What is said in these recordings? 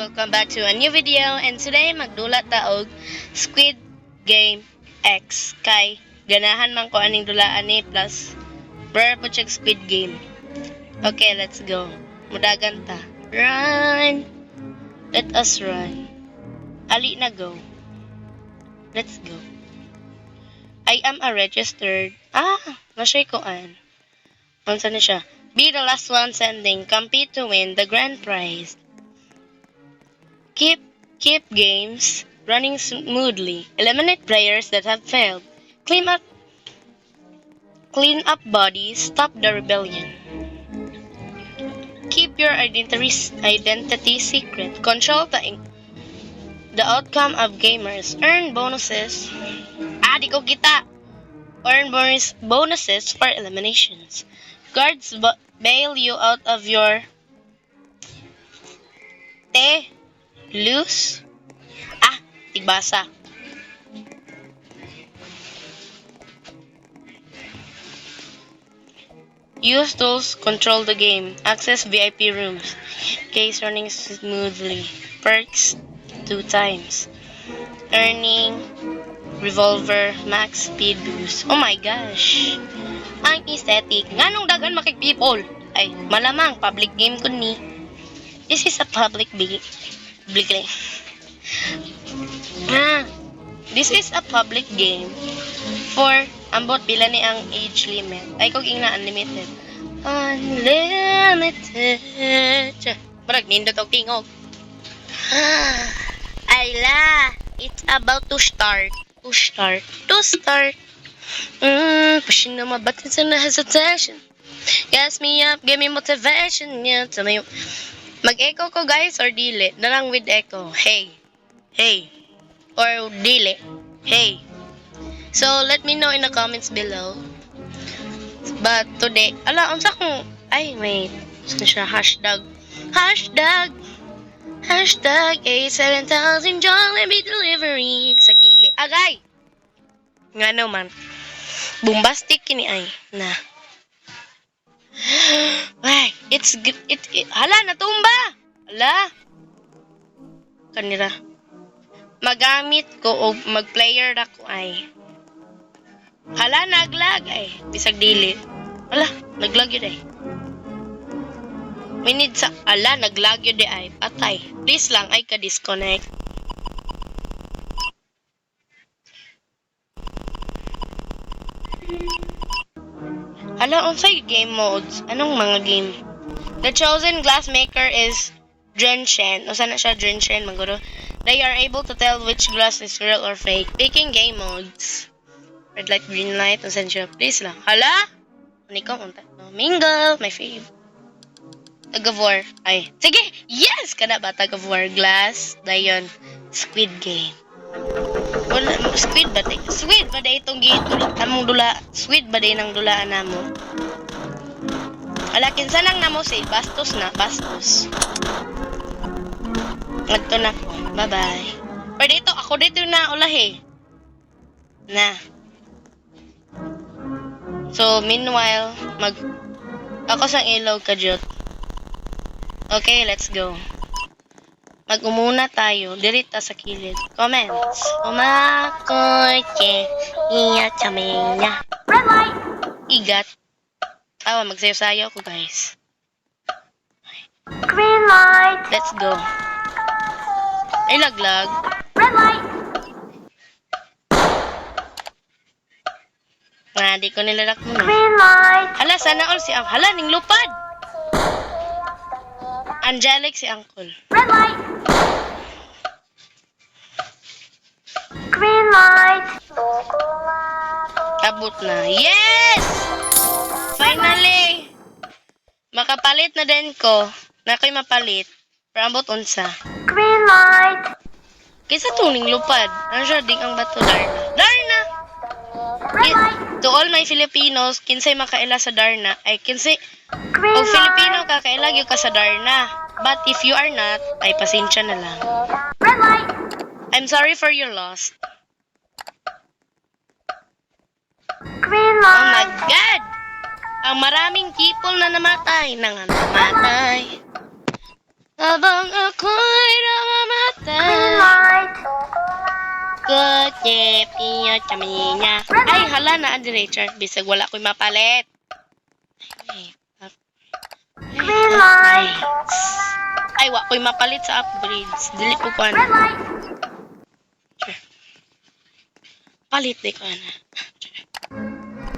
welcome back to a new video, and today magdulat ta og Squid Game X kay ganahan man ko aning dulaan ni plus rare po check Squid Game. Okay, let's go. Mudagan ta. Run. Let us run. Ali na go. Let's go. I am a registered. Nashay ko an. Unsa na siya? Be the last one standing. Compete to win the grand prize. Keep games running smoothly. Eliminate players that have failed. Clean up bodies. Stop the rebellion. Keep your identity secret. Control the outcome of gamers. Earn bonuses. Di ko kita. Earn bonuses for eliminations. Guards bail you out of your lose. Tigbasa. Use tools, control the game. Access VIP rooms. Case running smoothly. Perks 2 times. Earning revolver max speed boost. Oh my gosh. Ang aesthetic. Nganong dagan makik people? Ay, malamang public game ko ni. This is a public game. This is a public game for ambot pila ni ang age limit. Ay kog ing na unlimited. Unlimited. Marag nindot og tingog. Ayla, it's about to start. Pushing on my buttons and no hesitation. Gas me up, give me motivation. Yeah, tell me. Mag-echo ko guys or dili? Nalang with echo. Hey. Or dili. Hey. So let me know in the comments below. But today, unsa kung may siya hashtag A7000 Jollibee delivery sa dili. Agay. Nga naman. Bombastic kini ay na. Ay, hala natumba. Hala. Kanira. Magamit ko o mag-player ako ay. Hala naglag ay. Bisag dili. Hala, naglag yun ay. Naglag yun ay. Patay. Please lang ay ka-disconnect. Hala, unsay game modes? Anong mga game? The chosen glass maker is Drenchen. Usa na siya Drenchen, maguro. They are able to tell which glass is real or fake. Picking game modes. Red light, green light, usan siya. Please lang. Hala? Unikong unta. Mingle, my fave. Tag of War. Ay. Sige! Yes! Kana ba? Tag of War. Glass. Dayon. Squid Game. Wala, Squid ba day itong among dula? Squid ba day nang dulaan namo? Ala, kinsa nang namo say? Bastos. Nagto na ko. Bye-bye. Pero dito, ako dito na ulahi. Na. So, meanwhile, ako sang ilaw ka, Jot. Okay, let's go. Mag-umuna tayo. Dirita sa kilid. Comments. Umakoy iya chamenya. Red light. Igat. Magsayo-sayo ako, guys. Green light. Let's go. Ay, laglag. Red light. Di ko nilalak muna. Green light. Hala, sana all si ang. Hala, ning lupad. Angelic si Uncle. Red light. Green light. Kabut na. Yes! Finally! Makapalit na din ko. Na ako'y mapalit. Pero ambot unsa. Green light. Kisa tuning lupad. Ano siya? Ding ang bato. Darna! To all my Filipinos, kinsay makaila sa Darna. Ay, kinsay... O Filipino ka, kailagyo ka sa Darna. But if you are not, ay pasensya na lang. Red light. I'm sorry for your loss. Green light. Oh my God! Ang maraming people na namatay. Habang ako'y namamatay. Kutip iyo chaminya. Ay, hala na Richard. Bisag wala ko'y mapalit. Ay, wala ko'y mapalit sa upgrades. Dili ko ano. Palit di ko na.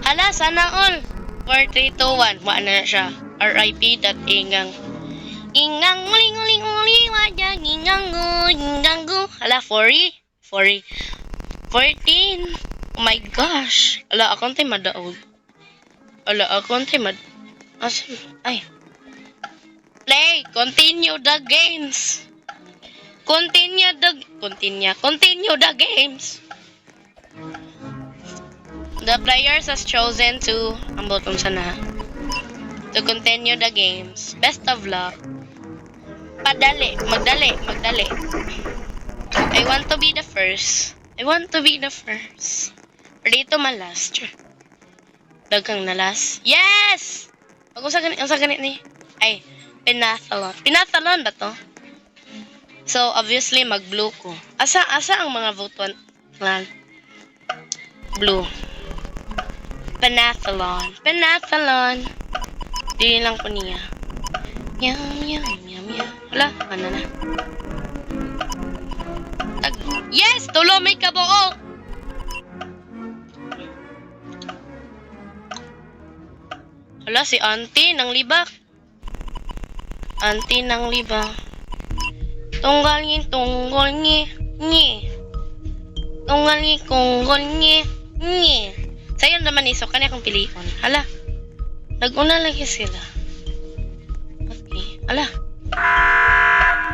Hala, sana all. 4, 3, 2, 1. Wala na siya. RIP that ingang. Ingang uling uling uling wajang ingang go. Hala, 40. 14. Oh my gosh. Ala, akong tayo madaog. Ay. Play. Continue the games. Continue the games. The players has chosen to ambot sana. To continue the games. Best of luck. Magdali. I want to be the first. Dito malas. Dagang nalas. Yes! Ang sa ganit ni. Ay, Penathlon. Penathlon ba to? So, obviously, mag-blue ko. Asa ang mga vote one? Blue. Penathlon. Dili lang ko niya. Yum. Wala, ano na. Yes! Tulo may kabuo! Wala, si auntie ng libak. Tunggal ni. Tunggal ni. Sa'yo naman iso, kanya kong piliin. Hala, nag-una lagi sila. Okay, hala.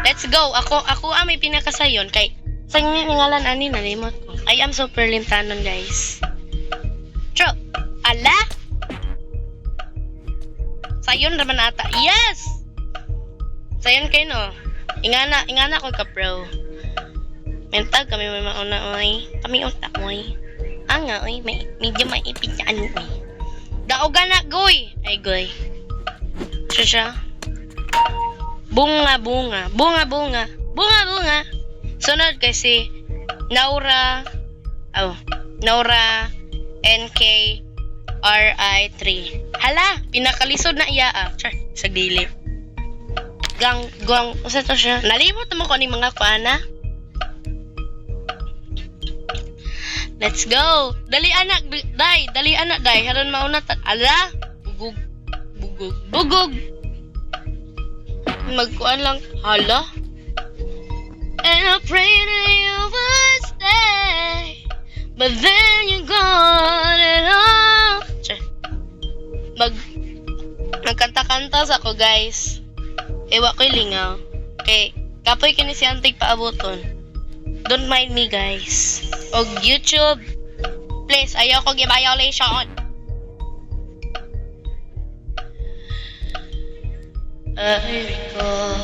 Let's go. Ako may pinakasayon kay sa ngalan ani nalimot ko. I am super lintanon, guys. True. Ala? Sayon naman ata. Yes! Sayon kayo, no? Ingana ko ka-pro. Mentag kami may mauna, oy. Kami utak, oy. Anga, oy. Medyo maipitsaan, oy. Daoga na, goy. Ay, goy. Siya. Bunga. Sunod kasi Naura NK RI3. Hala, pinakalisod na iya Char, sa dili. Gang, usa to siya. Nalimot mo ko ni mga kuana. Let's go. Dali anak, day. Haron mauna ala. Bugog. Magkuan lang. Hala. And I pray that you would stay, but then you gone and all. Magkanta-kanta sa ko, guys. Ewa ko'y lingaw. Okay, kapoy kini si Antig paabuton. Don't mind me, guys. Og YouTube, please, ayaw ko gi-violation. I recall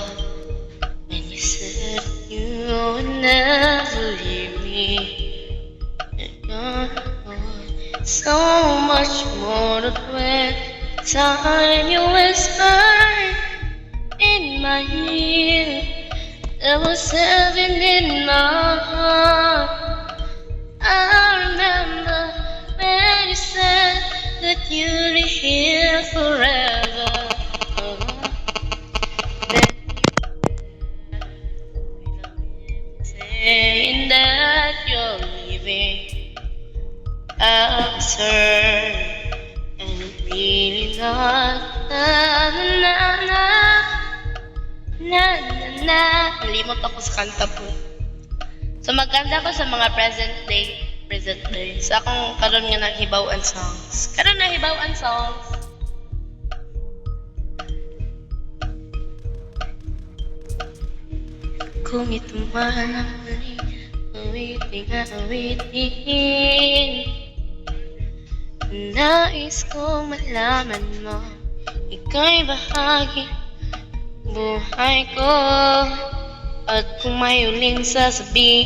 when you said you would never leave me. So much more than when time you whispered in my ear. There was heaven in my heart. I remember when you said that you'd be here forever. Saying that you're leaving, absurd and really not. Nalimot ako sa kanta po. So magkanta ko sa mga present day. Sa akong karon nga naghibawan songs. Kung ito man ang awitin, nais ko malaman mo, ika'y bahagi buhay ko. At kung may uling sasabihin,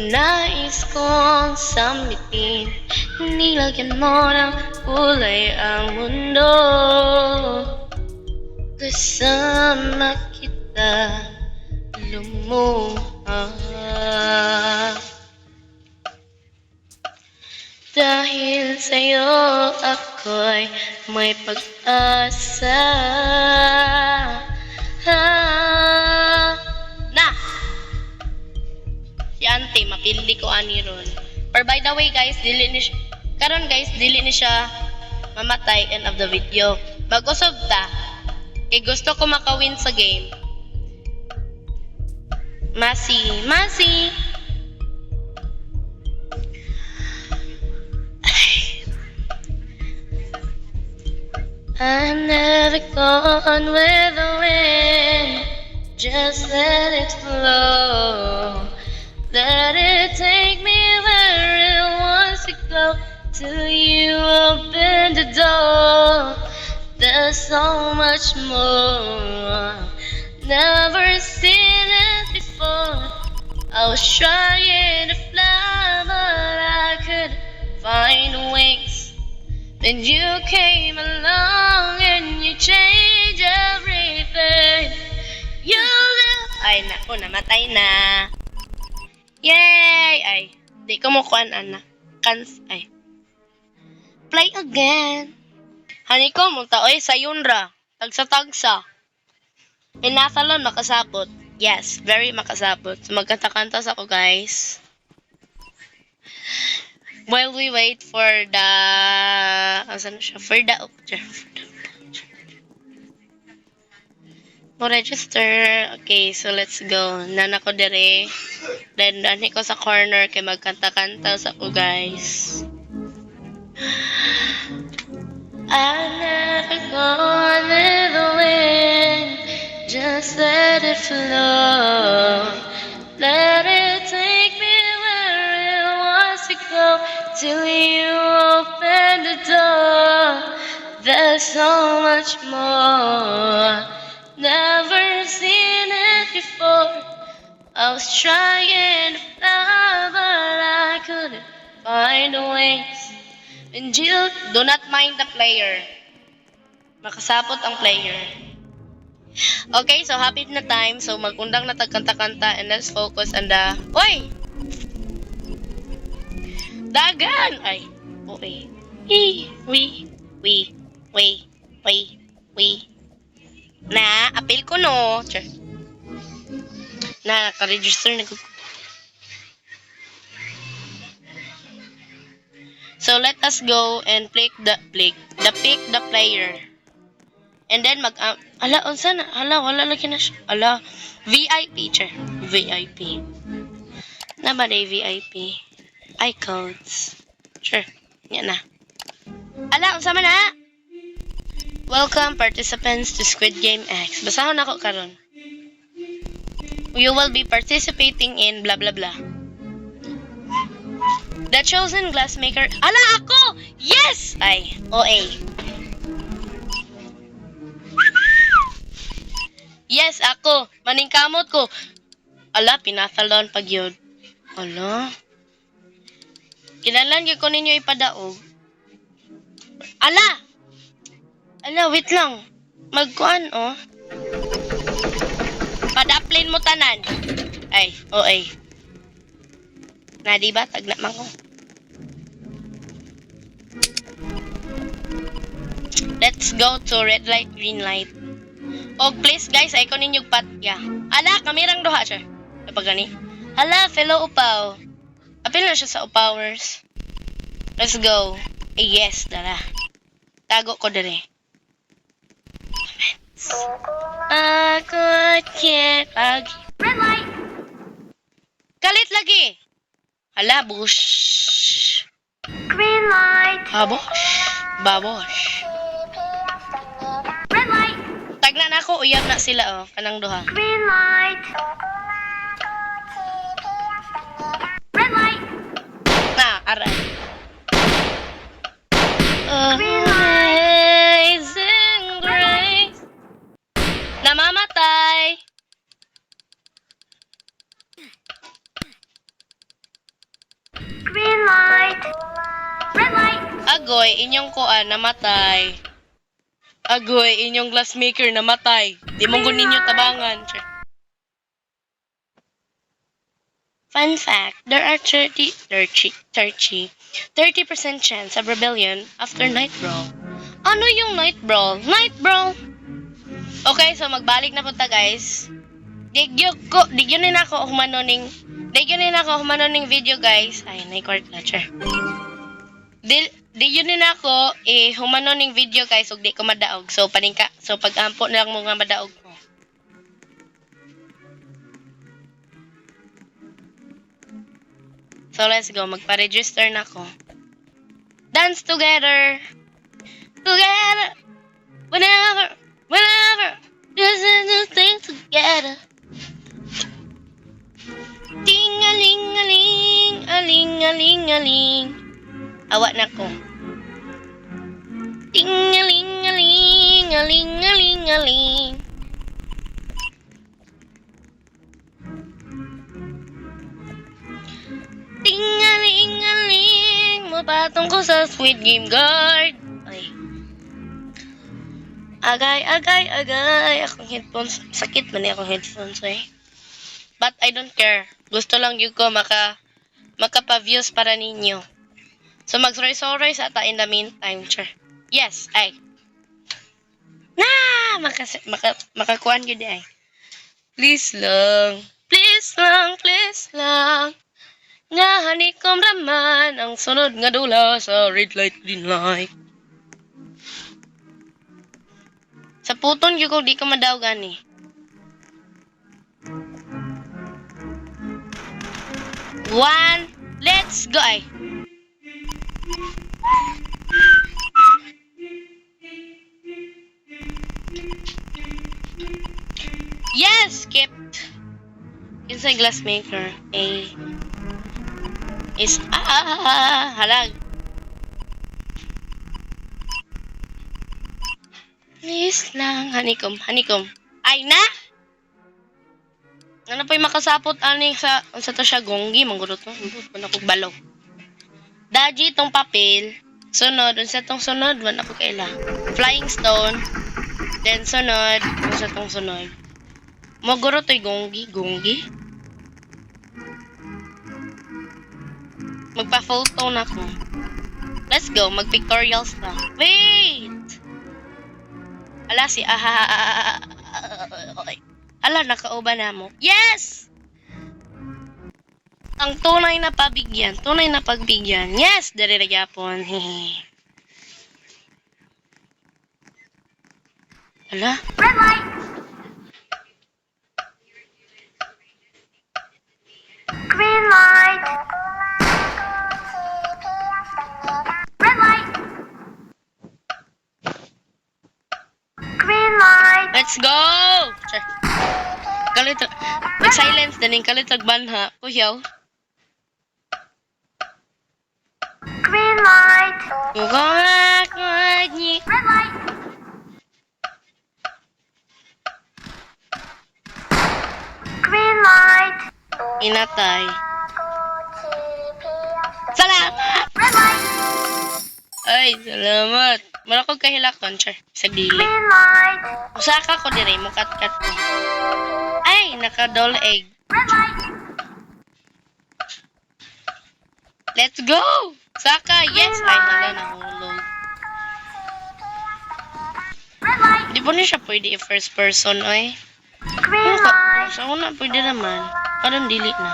nais kong sambitin, nilagyan mo ng kulay ang mundo. kasama kita lumuha. Dahil sa'yo ako'y may pag-asa. Na! Si Auntie, mapildi ko ani ron. Or by the way guys, dili ni siya, karon guys, dili ni siya mamatay end of the video. Mag-usab ta. Kay gusto ko makawin sa game. Masi. I'm never gone with the wind. Just let it flow. Let it take me where it wants to go. Till you open the door. There's so much more. Never seen it before. I was trying to fly, but I couldn't find wings. Then you came along and you changed everything. You live. Ay, naku, namatay na. Yay! Ay, di ko mo kuan, anak. Ay. Play again. Hani ko, munta, oy, sayon ra. Tagsa-tagsa. Inasalon, makasapot. Yes, very makasapot. So, magkanta-kanta sa ko, guys. While we wait for the... Asan siya? For the... Register. Okay, so let's go. Nana ko dire. Then, dani ko sa corner kay magkanta-kanta sa ko, guys. I've never gone with the wind. Just let it flow. Let it take me where it wants to go. Till you open the door. There's so much more. Never seen it before. I was trying to fly, but I couldn't find a wings. And Jill, do not mind the player. Makasapot ang player. Okay, so happy na time. So magundang na tagkanta-kanta and let's focus on the... Oy! Dagan! Ay, okay. We. Na, apil ko no. Sure. Na, naka-register na ko. So let us go and pick the player. And then ala unsa na? Ala wala lagi na siya. Ala VIP sure. VIP. Na ba day VIP? iCodes. Sure. Yan na. Ala unsa man na? Welcome participants to Squid Game X. Basahon ako karon. You will be participating in blah blah blah. The chosen glassmaker. Ala ako! Yes! Ay, OA. Yes, ako. Maningkamot ko. Ala, pinasalon pag yun. Ala. Kinalan ko ninyo ipadaog. Ala! Ala, wait lang. Magkuan, oh. Padaplin mo tanan. Ay, OA. Na, diba? Tagna man ko. Let's go to red light, green light. Oh, please guys, ay ko ninyong patya. Ala, kamirang duha siya. Kapag gani. Hala, fellow upaw. Apil na siya sa upowers. Let's go. Yes, dala. Tago ko dali. Ako can't lagi. Red light. Kalit lagi. Hala, bush. Green light. Babosh. Babosh. Red light. Tagna na ako, uyab na sila, oh. Kanang duha. Green light. Red light. Na, aray. Amazing grace. Namamatay. Green light. Red light. Agoy, inyong kuan namatay. Agoy, inyong glassmaker namatay. Di mong ninyo tabangan. Sure. Fun fact, there are 30% chance of rebellion after night brawl. Ano yung night brawl? Night brawl! Okay, so magbalik na po ta guys. Digyo na ako humanoning video guys. Ay, na-record na siya. Digyo na ako humanoning video guys ug di ko madaog. So pag-ampo na lang mo nga madaog ko. So let's go, magpa-register na ako. Dance together. Together. Whenever. Just do things together. Ting-a-ling-a-ling, aling-aling-aling. Awak na ko. Ting-a-ling-a-ling, aling-aling-aling. Ting-a-ling-a-ling, mapatong ko sa Squid Game Guard. Ay. Agay. Akong headphones. Sakit man akong headphones eh. But I don't care. Gusto lang yun ko makapa-views para ninyo. So mag-sorry sa ata in the meantime. Sure. Yes, ay. Makakuan yun ay. Please lang. Nga hanikom raman ang sunod nga dula sa red light, green light. Sa puton yun kung di ka madaw gani. One, let's go ay. Yes, skipped. Inside glassmaker. A is halag. Please lang, hanikom. Ay na! Ano pa yung makasapot ani sa to siya gonggi mangguro to. Wala ko balo. Daji tong papel. Sunod, unsa tong sunod, wala ko kaila. Flying stone. Then sunod, unsa tong sunod. Maguro to'y gonggi. Magpa-photo na ko. Let's go, mag-pictorials na. Wait! Ala si Ala, nakauban na mo. Yes! Ang tunay na pagbigyan. Yes! Dari na gyapon. Ala? Red light! Green light! Red light! Green light! Let's go! Sure. Mag-silence din yung kalitag banha. Kuyaw. Green light! Red Red light! Green light! Inatay. Salamat! Red light! Ay, salamat. Marakog kahilakon, sure. Sa dili. Green light! Usaka ko dire, mukat-kat ko. Ay, naka-doll egg. Red light! Let's go! Saka, yes! Ay, hala, nahulog. Red light! Di ba niya siya pwede i-first person, oy? Green light! Sa una, pwede naman. Parang dili na.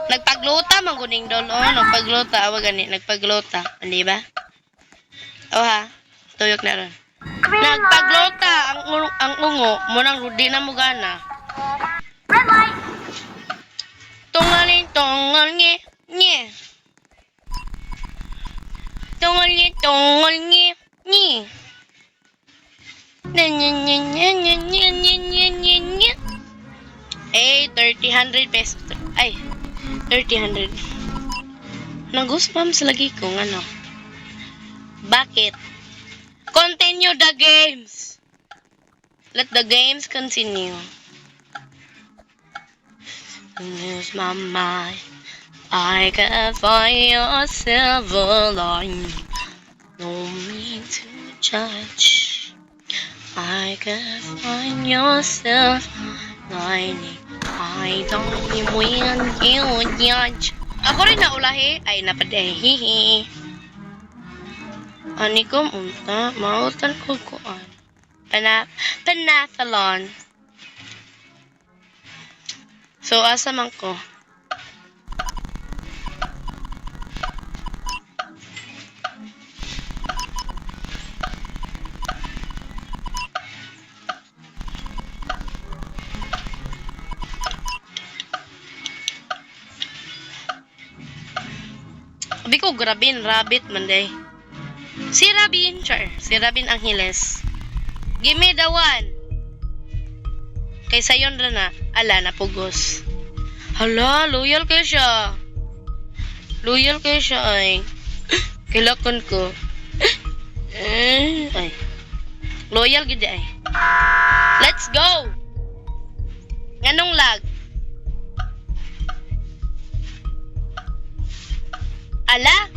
Nagpaglota, maguning doll, oh. Nagpaglota, awa gani. Nagpaglota. Hindi ba? Oh, ha? Tuyok na ron. Green light! Nagpaglota, ang ungo, munang rudi na mo gana. Red light! Tungal nye. Tungal nye. Eh, 300 pesos. Ay, 300. Nag-goosebumps lagi kung ano. Bakit? Continue the games. Let the games continue. Lose my mind. I can find your silver line. No need to judge. I can find yourself lining. I don't win you judge. Ako rin naulahi. Ay, napadahihi. Ani ko unta. Mautan ko kuan. Penathlon. So, asa man ko? Sabi ko, grabin, rabbit, manday. Si Rabin, si Rabin Angeles. Give me the one. Kaysa yun na, ala, napugos. Hala, loyal kayo siya. Loyal kayo siya, ay. Kilakon ko. Ay. Loyal gid ay. Let's go! Nganong lag? Ala?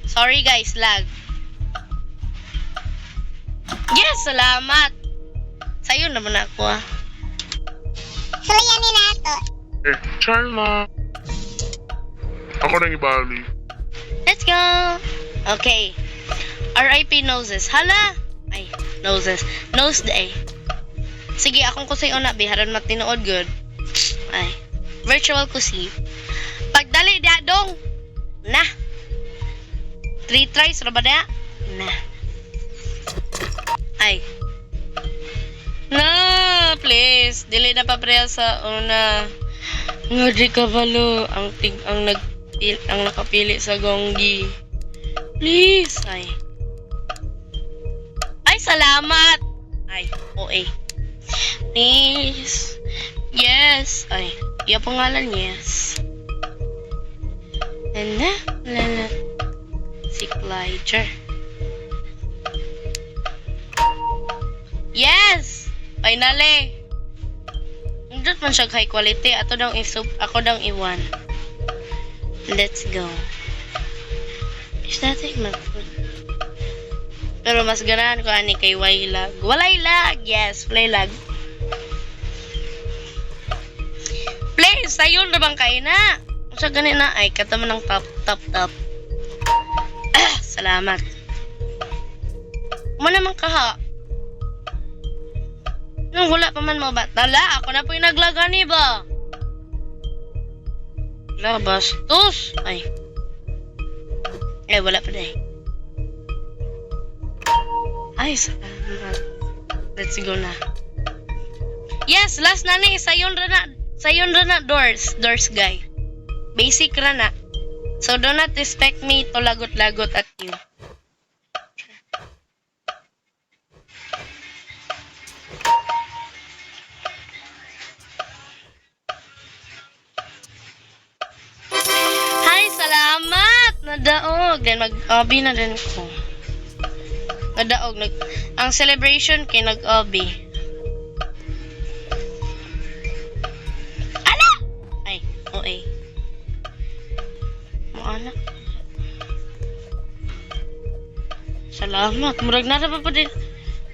Sorry guys, lag. Yes, salamat. Sa'yo naman ako ah. Sulayanin nato. Charla. Ako nang ibali. Let's go! Okay. R.I.P. Noses. Hala! Ay, Noses. Nose day. Sige, akong kusay una, biharan matinood good. Ay. Virtual kusi. Pagdali, dadong! Na! 3 tries, rabada? Na. Ay. Na, please. Dili na pa preya sa una. Nga di kabalo. Ang nakapili sa gonggi. Please. Ay. Ay, salamat. Ay, OA. Please. Yes. Ay, iya pangalan, yes. Lala. Si Clyder. Yes! Finally! Hindi man siya high quality. Ako daw iwan. Let's go. Is that it, man? Pero mas ganahan ko ani kay Waylag. Walay lag! Yes, play lag. Play! Sayon na bang kayo na? Sa ganit na ay kataman ng top. Salamat. Mo naman kaha. Nung wala pa man mo ba? Tala, ako na po yung naglagani ba? Wala, bastos. Ay. Wala pa dahil. Ay, salamat. Let's go na. Yes, last na ni. Sayon na doors. Doors guy. Basic ra na. So, do not expect me to lagot-lagot at you. Hi, salamat! Nadaog. Then, mag-obi na din ko. Nadaog. Ang celebration kay nag-obi. Ala! Ay, OA. Anak. Salamat. Murag na pa din.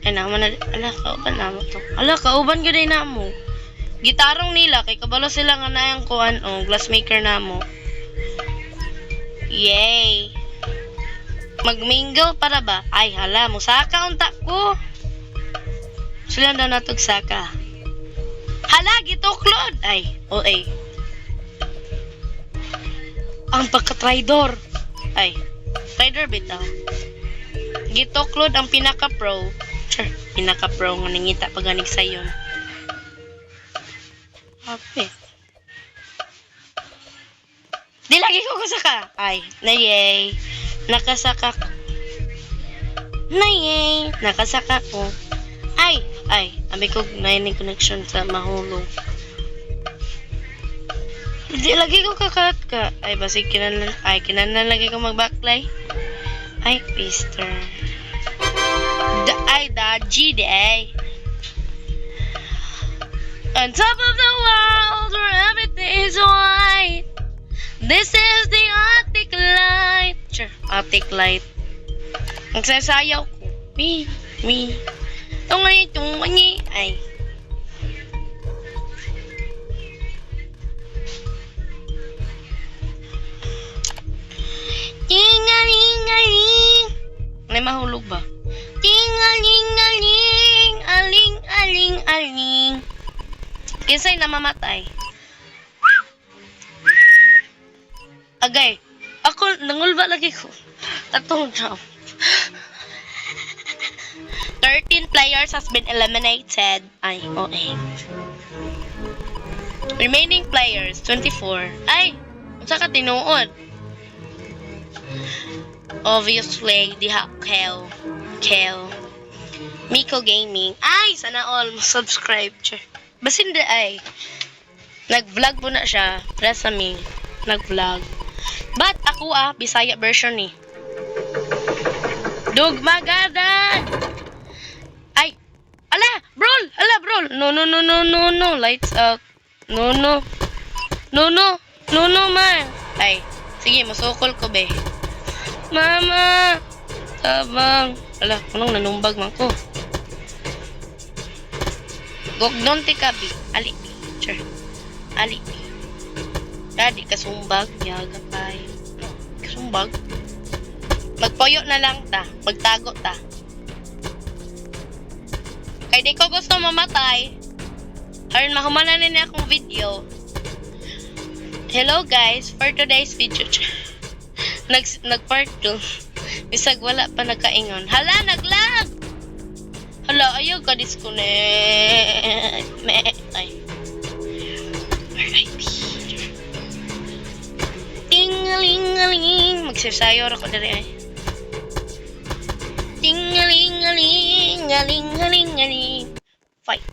Ay, naman na. Ala, kauban na mo to. Ala, kauban ka din na mo. Gitarong nila. Kay kabalo sila nga na yung kuhan. O, glassmaker na mo. Yay. Magmingle para ba? Ay, hala. Musaka unta ko. Sila na natog saka. Hala, gituklod. Ay, OA. Ang pagka-tridor. Ay, tridor bitaw. Gitoklod ang pinaka-pro. Sure, pinaka-pro nga nangita paganig sayon. Happy. Di lagi ko kasaka. Ay, nayay. Nakasaka ko. Nayay. Nakasaka ko. Ay. Abi ko na connection sa mahulog. Hindi lagi ko kakalat ka. Ay, basi kinanan lagi ko mag-backlay. Ay, pister. Dodgy day. On top of the world where everything is white. This is the Arctic light. Sure, Arctic light. Ang sasayaw ko. Me. Tungani. Ay. Tingalingaling. May mahulog ba? Tingalingaling. Aling. Kinsay namamatay? Agay. Ako, nangulba lagi ko. Tatong job. 13 players has been eliminated. Ay, okay. Remaining players, 24. Ay, unsa ka tinuod? Obviously, diha Kel. Miko Gaming. Ay, sana all subscribe. Basin di ay. Nag-vlog po na siya. Press sa me. Nag-vlog. But ako Bisaya version ni. Dugmagadan. Ay. Ala, bro. No. Lights out. No, man. Ay. Sige, masukol ko be. Mama. Tabang. Ala, anong nanumbag man ko? Gognon ti kabi. Ali. Sure. Ali. Dadi kasumbag. Yaga pay. Kasumbag. Magpoyo na lang ta. Magtago ta. Kay di ko gusto mamatay. Haron mahumanan na akong video. Hello guys, for today's video. Nag-part 2. Bisag wala pa nagkaingon. Hala, naglag! Hala, ayaw ka disconnect. Ay. RIP. Tingalingaling. Magsasayo ako dali ay. Tingalingaling. Galing. Fight.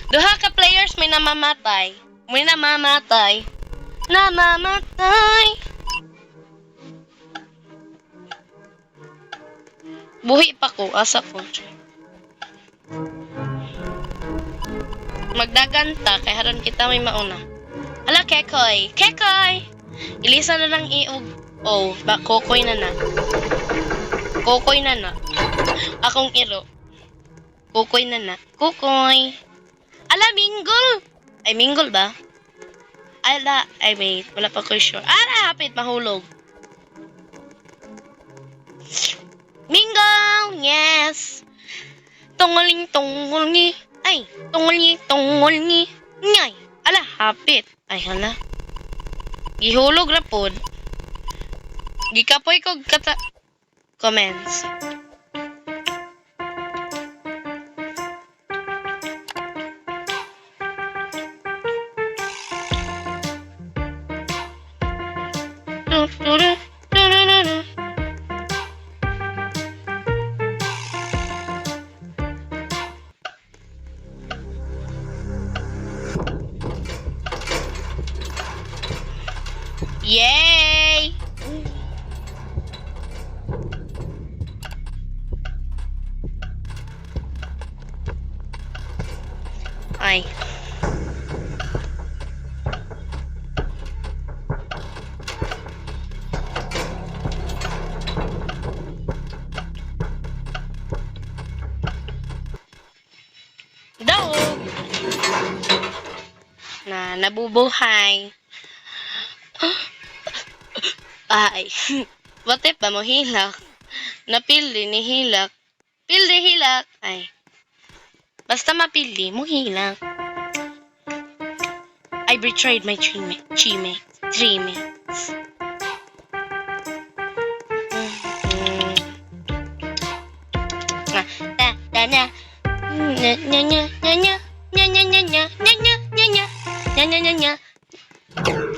Duha ka players may namamatay. Buhi pa ko, asa ko. Magdaganta, kay haron kita may mauna. Ala, Kekoy! Ilisa na lang iog. Oh, Kokoy na na. Akong iro. Kokoy na na. Ala, Mingle! Ay, Mingle ba? Ala, ay wait, wala pa ko sure. Ala, hapit, mahulog. Mingle! Yes! Tunguling. Ay, tunguling. Ngay! Ala, hapit. Ay, hala. Gihulog na pod. Gikapoy ko comments. Yay! Ay. Dog! Nabubuhay. Ay. What if ba mo hilak? Napili ni hilak. Pildi hilak. Ay. Basta mapili mo hilak. I betrayed my three mates.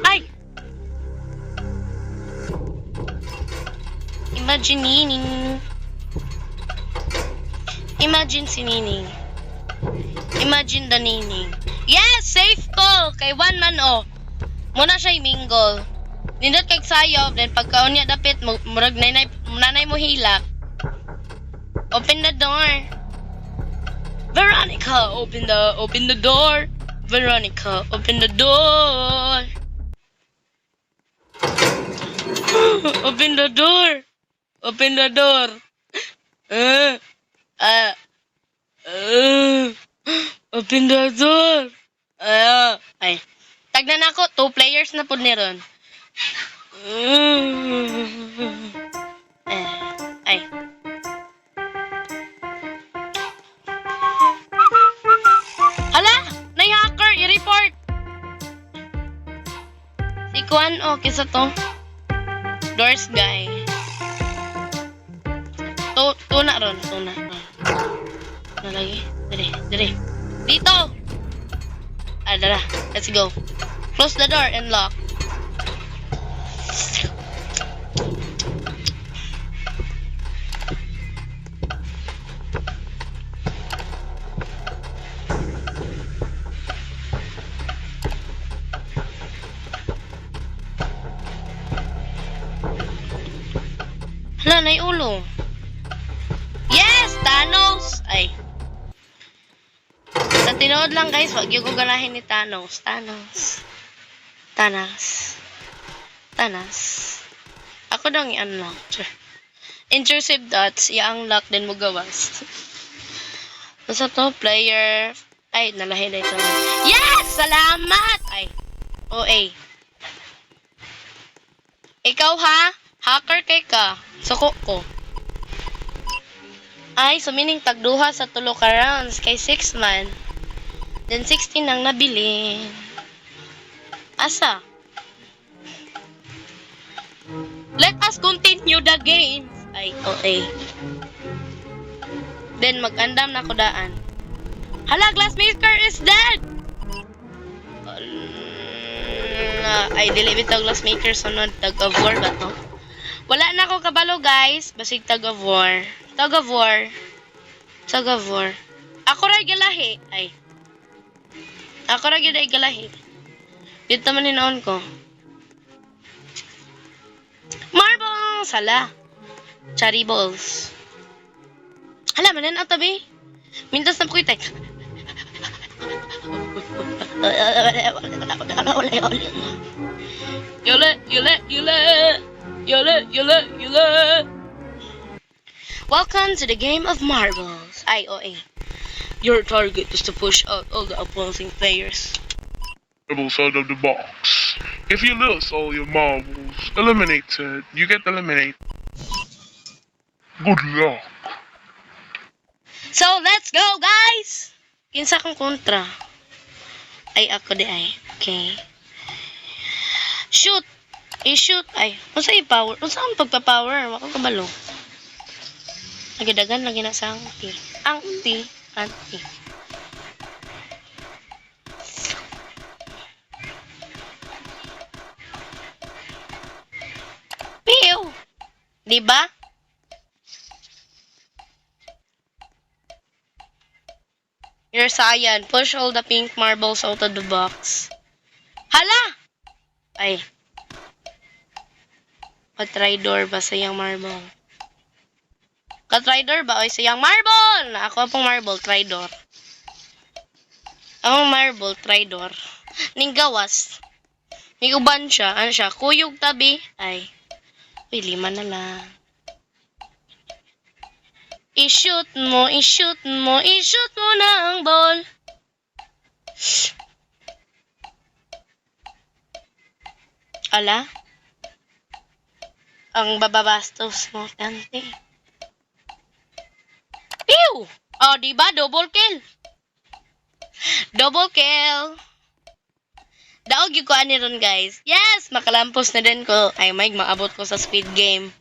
Ay! Imagine si Nining. Imagine the Nining. Yes! Safe call! Kay one man muna siya mingle. Nindot kay sayaw. Then pagkaon niya dapit, murag nanay mo hilak. Open the door. Veronica, open the door. Veronica, open the door. Open the door. Open the door. Uh, uh, Open the door. Ay. Tagnan ako. 2 players na po ni ron. Ay. Hala! Nay hacker! I-report! Si Kwan, kisa to. Doors guy. Tuna ron. Tuna. Ano lagi? Dire. Dito! Dara. Let's go. Close the door and lock. Hala, nay ulo. Yes! Thanos! Ay. Sa tinood lang guys, wag yung guganahin ni Thanos. Thanos. Ako daw i-unlock. Intrusive dots, i-unlock din mo gawas. Basta to, player. Ay, nalahi na ito. Yes! Salamat! Ay. OA. Ikaw ha? Hacker kay ka. Suko ko. Ay, sumining tagduha sa tulo ka rounds kay 6 man. Then 16 ang nabili. Asa? Let us continue the game. Ay, okay. Then mag-andam na ko daan. Hala, Glassmaker is dead! Ay, dili bitaw Glassmaker sunod. Tag of War ba to? Wala na ako kabalo guys. Basig Tag of War. Tag of War. Ako ray galahi. Ay. Ako ray giday galahi. Dito man hinoon ko. Marbles! Hala. Cherry balls. Hala, manan ang tabi. Mintas na po kitay. Yole. Welcome to the game of marbles. IOA. Your target is to push out all the opposing players. Marbles out of the box. If you lose all your marbles eliminated, you get eliminated. Good luck. So, let's go, guys! Kinsa kong kontra. Ay, ako di ay. Okay. Shoot! I-shoot. Ay, unsa i-power? Unsa ang pagpa-power? Wako kabalo. Nagidagan lagi na sa angti. Angti. Pew! Diba? You're Saiyan. Push all the pink marbles out of the box. Hala! Ay. Ka-tridor ba sayang marble? Ka-tridor ba? Oy, sayang marble! Na ako pong marble, tridor. Ang marble, tridor. Ning gawas. Ning uban siya. Ano siya? Kuyog tabi. Ay. Uy, 5 na lang. I-shoot mo na ang ball. Ala? Ang bababastos mo, tante. Pew! Oh, diba? Double kill. Daog yung ko ani ron, guys. Yes! Makalampos na din ko. Ay, Mike, maabot ko sa speed game.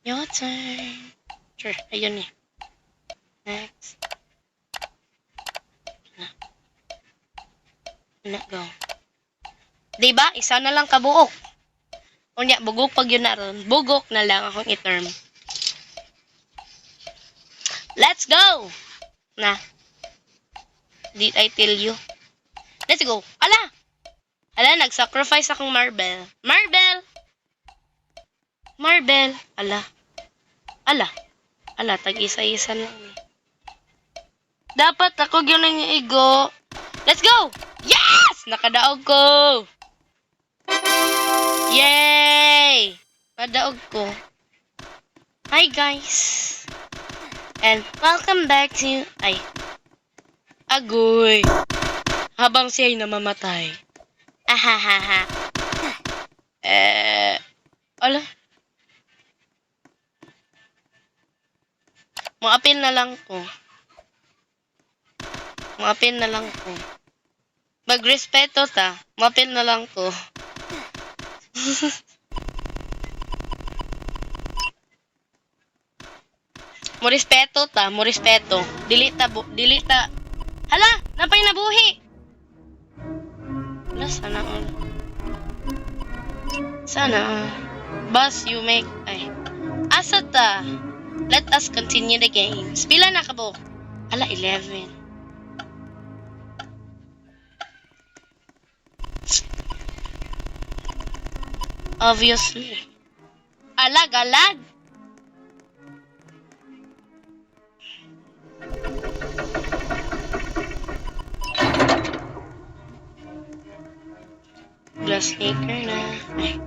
Your turn. Sure, ayun eh. Next. Go. Diba? Isa na lang kabuok. Unya, bugok pag yun na ron. Bugok na lang akong i-term. Let's go! Na. Did I tell you? Let's go. Ala, nag-sacrifice akong marble. Ala, tag-isa-isa lang. Dapat ako yun ang igo. Let's go! Yes! Nakadaog ko! Yay! Padaog ko. Hi guys! And welcome back to... Ay. Agoy! Habang siya'y namamatay. Ahahaha. Ala? Maapil na lang ko. Maapil na lang ko. Magrespeto ta. Maapil na lang ko. Morespeto ta, morespeto. Dilita. Hala, napay nabuhi. Hala, sana all. Sana all. Boss, you make... Ay. Asa ta? Let us continue the games. Pila na ka, bo? Hala, 11. Obviously. Alag. Glassmaker na. Ay.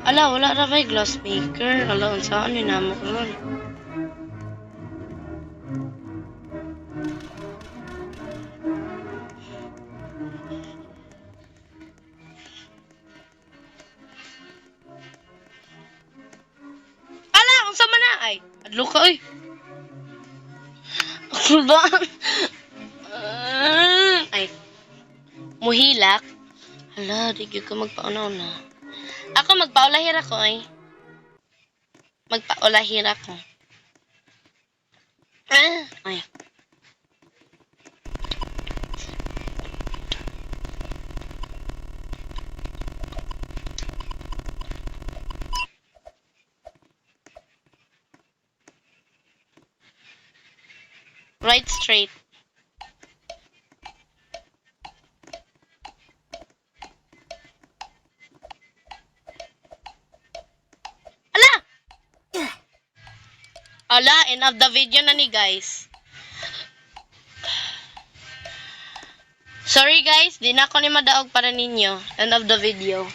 Ala, wala na ba yung glassmaker? Ala, saan yun na mo ron? Ala, unsa man na? Ay, adlo ka, oy. Ako ba? Ay. Muhilak. Hala, di ka magpaunaw na. Ako magpaulahir ako ay. Magpaulahir ako. Ay. Right straight. Ala, end of the video na ni guys. Sorry guys, di na ako ni madaog para ninyo. End of the video.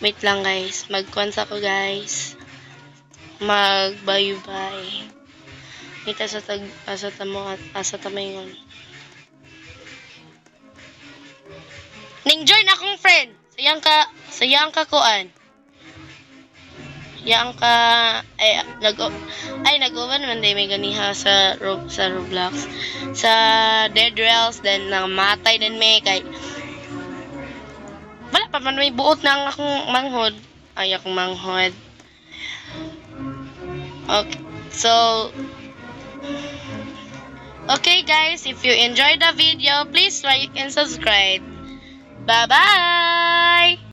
Wait lang guys, magkons ako guys. Magbayubay. Kita sa tamo at asa tamayon. Ning join akong friend. Sayang ka kuan. Sayang ka nag-oven man day may ganiha sa Roblox. Sa Dead Rails then namatay din may kay wala pa man may buot na ang akong manghod. Ay akong manghod. Okay. So okay guys, if you enjoyed the video, please like and subscribe. Bye-bye!